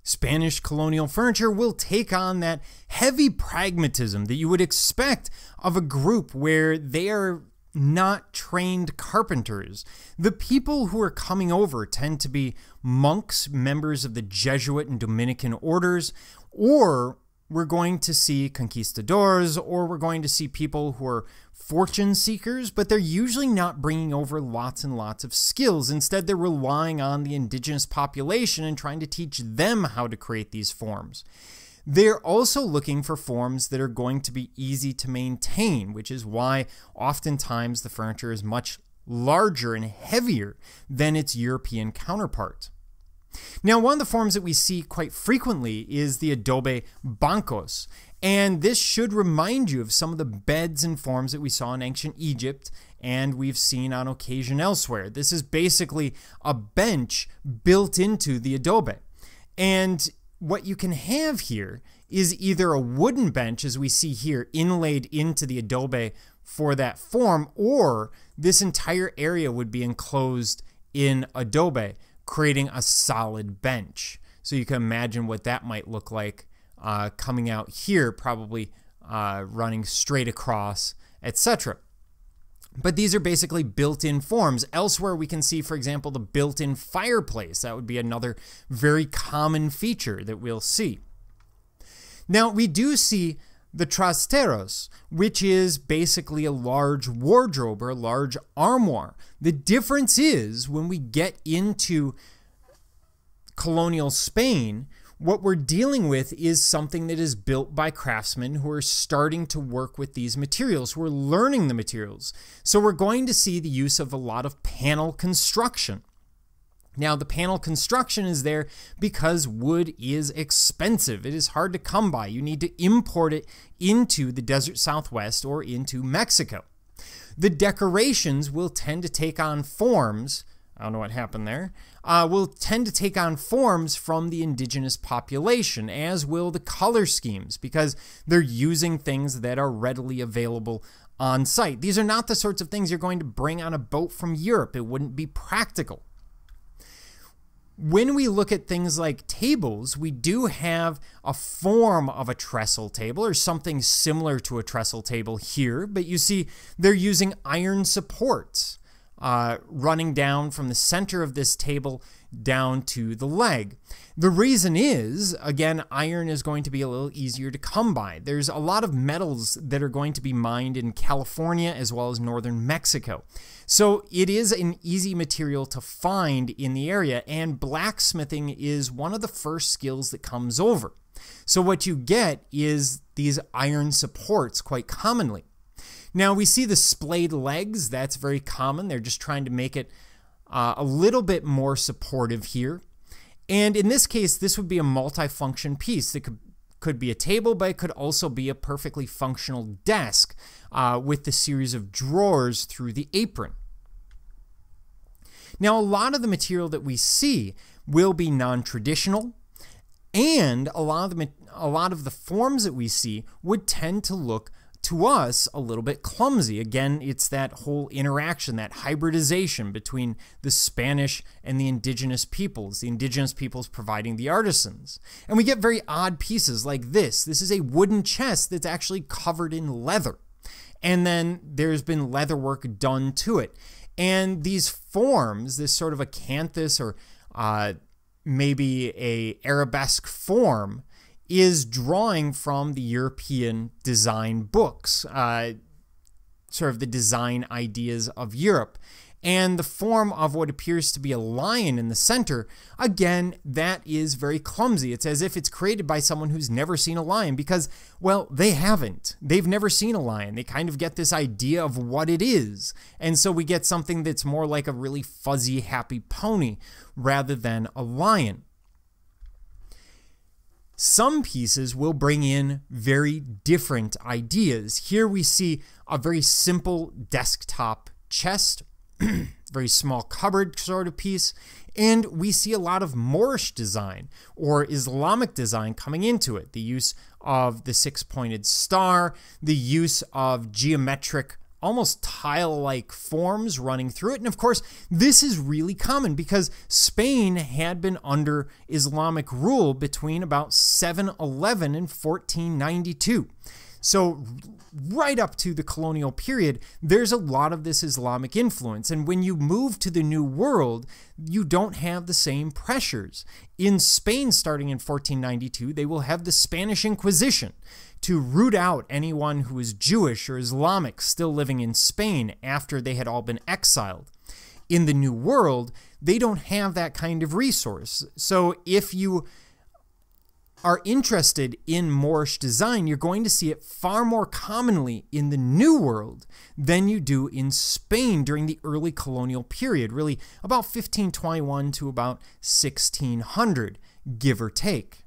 Spanish colonial furniture will take on that heavy pragmatism that you would expect of a group where they are not trained carpenters. The people who are coming over tend to be monks, members of the Jesuit and Dominican orders, or we're going to see conquistadors, or we're going to see people who are fortune seekers, but they're usually not bringing over lots and lots of skills. Instead, they're relying on the indigenous population and trying to teach them how to create these forms. They're also looking for forms that are going to be easy to maintain, which is why oftentimes the furniture is much larger and heavier than its European counterpart. Now, one of the forms that we see quite frequently is the adobe bancos, and this should remind you of some of the beds and forms that we saw in ancient Egypt and we've seen on occasion elsewhere. This is basically a bench built into the adobe. And what you can have here is either a wooden bench, as we see here, inlaid into the adobe for that form, or this entire area would be enclosed in adobe, creating a solid bench. So you can imagine what that might look like coming out here, probably running straight across, etc. But these are basically built-in forms. Elsewhere, we can see, for example, the built-in fireplace. That would be another very common feature that we'll see. Now, we do see the trasteros, which is basically a large wardrobe or a large armoire. The difference is when we get into colonial Spain, what we're dealing with is something that is built by craftsmen who are starting to work with these materials, who are learning the materials. So we're going to see the use of a lot of panel construction. Now, the panel construction is there because wood is expensive. It is hard to come by. You need to import it into the desert Southwest or into Mexico. The decorations will tend to take on forms, I don't know what happened there, will tend to take on forms from the indigenous population, as will the color schemes, because they're using things that are readily available on site. These are not the sorts of things you're going to bring on a boat from Europe. It wouldn't be practical. When we look at things like tables, we do have a form of a trestle table or something similar to a trestle table here, but you see they're using iron supports running down from the center of this table down to the leg. The reason is, again, iron is going to be a little easier to come by. There's a lot of metals that are going to be mined in California as well as northern Mexico. So it is an easy material to find in the area, and blacksmithing is one of the first skills that comes over. So what you get is these iron supports quite commonly. Now we see the splayed legs. That's very common. They're just trying to make it a little bit more supportive here. And in this case, this would be a multifunction piece that could be a table, but it could also be a perfectly functional desk with the series of drawers through the apron. Now, a lot of the material that we see will be non-traditional, and a lot of the forms that we see would tend to look to us a little bit clumsy. Again, it's that whole interaction, that hybridization between the Spanish and the indigenous peoples providing the artisans. And we get very odd pieces like this. This is a wooden chest that's actually covered in leather. And then there's been leather work done to it. And these forms, this sort of acanthus or maybe a arabesque form, is drawing from the European design books, sort of the design ideas of Europe. And the form of what appears to be a lion in the center, again, that is very clumsy. It's as if it's created by someone who's never seen a lion because, well, they haven't. They've never seen a lion. They kind of get this idea of what it is. And so we get something that's more like a really fuzzy, happy pony rather than a lion. Some pieces will bring in very different ideas. Here we see a very simple desktop chest, very small cupboard sort of piece, and we see a lot of Moorish design or Islamic design coming into it. The use of the six-pointed star, the use of geometric almost tile-like forms running through it. And of course, this is really common because Spain had been under Islamic rule between about 711 and 1492. So right up to the colonial period, there's a lot of this Islamic influence. And when you move to the New World, you don't have the same pressures. In Spain, starting in 1492, they will have the Spanish Inquisition to root out anyone who is Jewish or Islamic still living in Spain after they had all been exiled. In the New World, they don't have that kind of resource. So if you are interested in Moorish design, you're going to see it far more commonly in the New World than you do in Spain during the early colonial period, really about 1521 to about 1600, give or take.